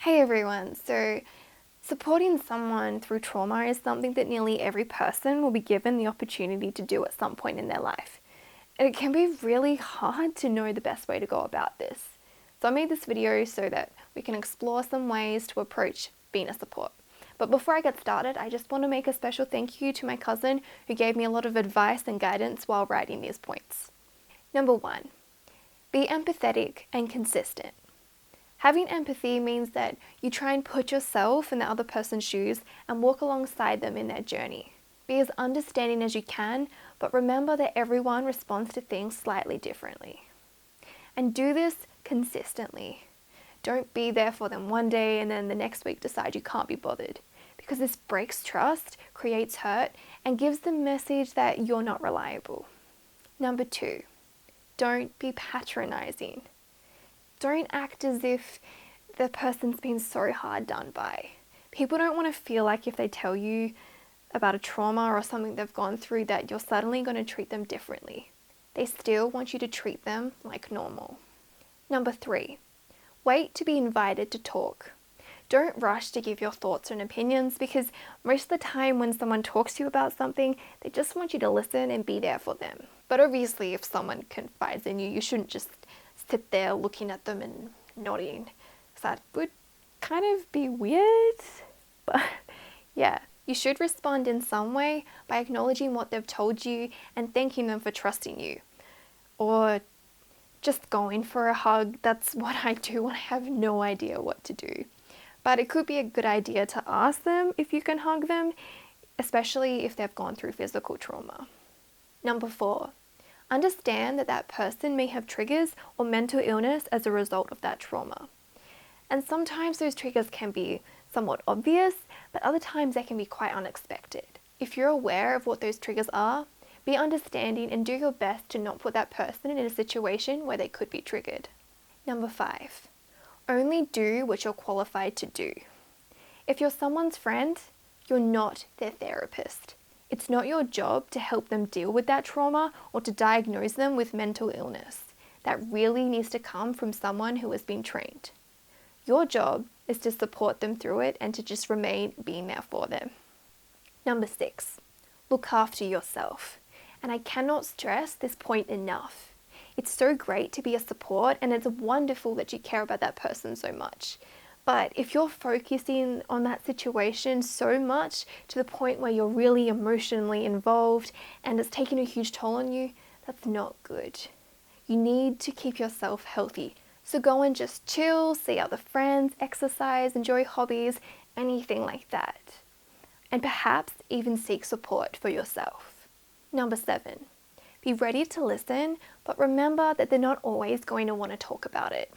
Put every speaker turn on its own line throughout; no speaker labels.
Hey everyone, so supporting someone through trauma is something that nearly every person will be given the opportunity to do at some point in their life. And it can be really hard to know the best way to go about this. So I made this video so that we can explore some ways to approach being a support. But before I get started, I just want to make a special thank you to my cousin who gave me a lot of advice and guidance while writing these points. Number 1, be empathetic and consistent. Having empathy means that you try and put yourself in the other person's shoes and walk alongside them in their journey. Be as understanding as you can, but remember that everyone responds to things slightly differently. And do this consistently. Don't be there for them one day and then the next week decide you can't be bothered, because this breaks trust, creates hurt, and gives the message that you're not reliable. Number 2, don't be patronizing. Don't act as if the person's been so hard done by. People don't want to feel like if they tell you about a trauma or something they've gone through that you're suddenly going to treat them differently. They still want you to treat them like normal. Number 3, wait to be invited to talk. Don't rush to give your thoughts and opinions, because most of the time when someone talks to you about something, they just want you to listen and be there for them. But obviously if someone confides in you, you shouldn't just sit there looking at them and nodding, because that would kind of be weird. But yeah, you should respond in some way by acknowledging what they've told you and thanking them for trusting you. Or just going for a hug. That's what I do when I have no idea what to do. But it could be a good idea to ask them if you can hug them, especially if they've gone through physical trauma. Number 4, understand that that person may have triggers or mental illness as a result of that trauma. And sometimes those triggers can be somewhat obvious, but other times they can be quite unexpected. If you're aware of what those triggers are, be understanding and do your best to not put that person in a situation where they could be triggered. Number 5, only do what you're qualified to do. If you're someone's friend, you're not their therapist. It's not your job to help them deal with that trauma or to diagnose them with mental illness. That really needs to come from someone who has been trained. Your job is to support them through it and to just remain being there for them. Number 6, look after yourself. And I cannot stress this point enough. It's so great to be a support, and it's wonderful that you care about that person so much. But if you're focusing on that situation so much to the point where you're really emotionally involved and it's taking a huge toll on you, that's not good. You need to keep yourself healthy. So go and just chill, see other friends, exercise, enjoy hobbies, anything like that. And perhaps even seek support for yourself. Number 7, be ready to listen, but remember that they're not always going to want to talk about it.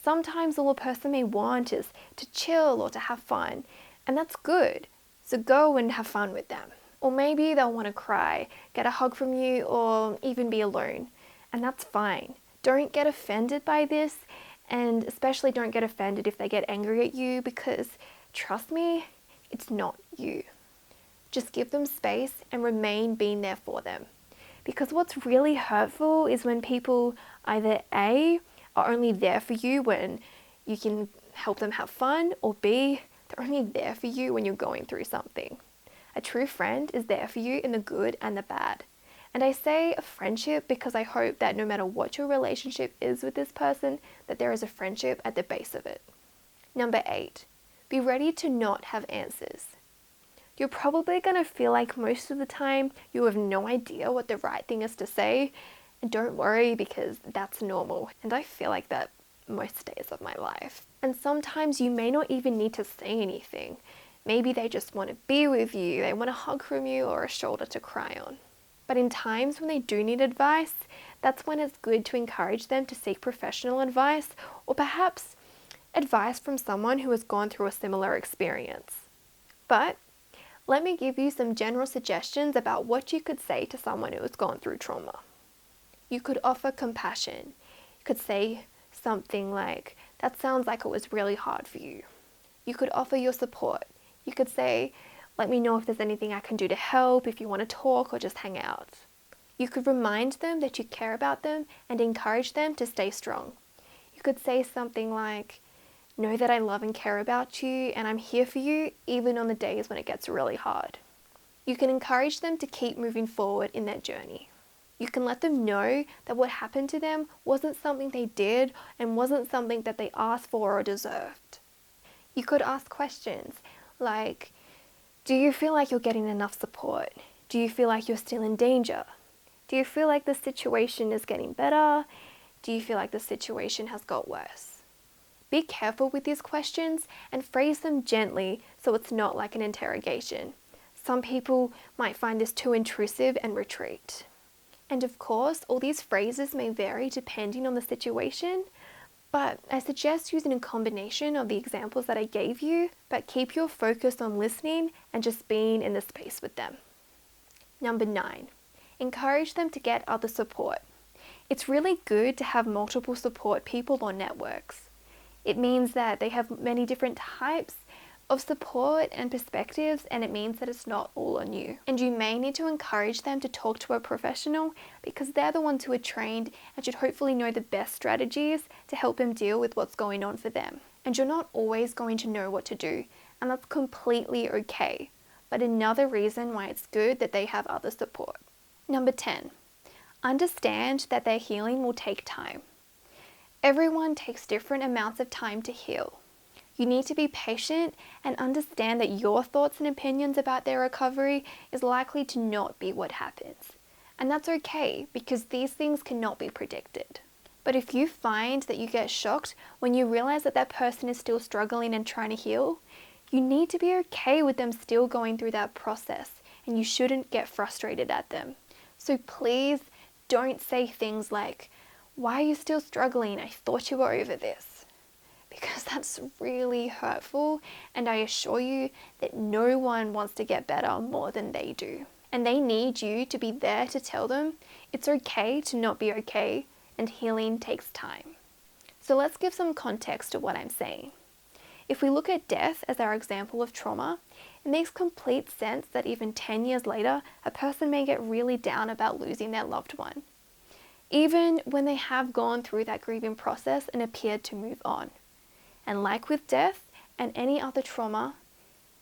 Sometimes all a person may want is to chill or to have fun, and that's good. So go and have fun with them. Or maybe they'll want to cry, get a hug from you, or even be alone, and that's fine. Don't get offended by this, and especially don't get offended if they get angry at you, because trust me, it's not you. Just give them space and remain being there for them. Because what's really hurtful is when people either A, are only there for you when you can help them have fun, or B, they're only there for you when you're going through something. A true friend is there for you in the good and the bad. And I say a friendship because I hope that no matter what your relationship is with this person, that there is a friendship at the base of it. Number 8, be ready to not have answers. You're probably going to feel like most of the time you have no idea what the right thing is to say. And don't worry, because that's normal. And I feel like that most days of my life. And sometimes you may not even need to say anything. Maybe they just want to be with you, they want a hug from you or a shoulder to cry on. But in times when they do need advice, that's when it's good to encourage them to seek professional advice, or perhaps advice from someone who has gone through a similar experience. But let me give you some general suggestions about what you could say to someone who has gone through trauma. You could offer compassion. You could say something like, that sounds like it was really hard for you. You could offer your support. You could say, let me know if there's anything I can do to help, if you want to talk or just hang out. You could remind them that you care about them and encourage them to stay strong. You could say something like, Know that I love and care about you, and I'm here for you even on the days when it gets really hard. You can encourage them to keep moving forward in their journey. You can let them know that what happened to them wasn't something they did and wasn't something that they asked for or deserved. You could ask questions like, do you feel like you're getting enough support? Do you feel like you're still in danger? Do you feel like the situation is getting better? Do you feel like the situation has got worse? Be careful with these questions and phrase them gently so it's not like an interrogation. Some people might find this too intrusive and retreat. And of course, all these phrases may vary depending on the situation, but I suggest using a combination of the examples that I gave you, but keep your focus on listening and just being in the space with them. Number 9, encourage them to get other support. It's really good to have multiple support people or networks. It means that they have many different types of support and perspectives, and it means that it's not all on you. And you may need to encourage them to talk to a professional because they're the ones who are trained and should hopefully know the best strategies to help them deal with what's going on for them. And you're not always going to know what to do, and that's completely okay. But another reason why it's good that they have other support. Number 10, understand that their healing will take time. Everyone takes different amounts of time to heal. You need to be patient and understand that your thoughts and opinions about their recovery is likely to not be what happens. And that's okay because these things cannot be predicted. But if you find that you get shocked when you realize that that person is still struggling and trying to heal, you need to be okay with them still going through that process, and you shouldn't get frustrated at them. So please don't say things like, "Why are you still struggling? I thought you were over this." Because that's really hurtful, and I assure you that no one wants to get better more than they do. And they need you to be there to tell them it's okay to not be okay, and healing takes time. So let's give some context to what I'm saying. If we look at death as our example of trauma, it makes complete sense that even 10 years later, a person may get really down about losing their loved one, even when they have gone through that grieving process and appeared to move on. And like with death and any other trauma,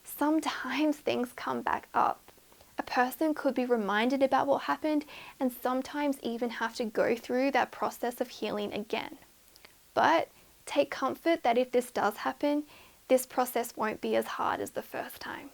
sometimes things come back up. A person could be reminded about what happened and sometimes even have to go through that process of healing again. But take comfort that if this does happen, this process won't be as hard as the first time.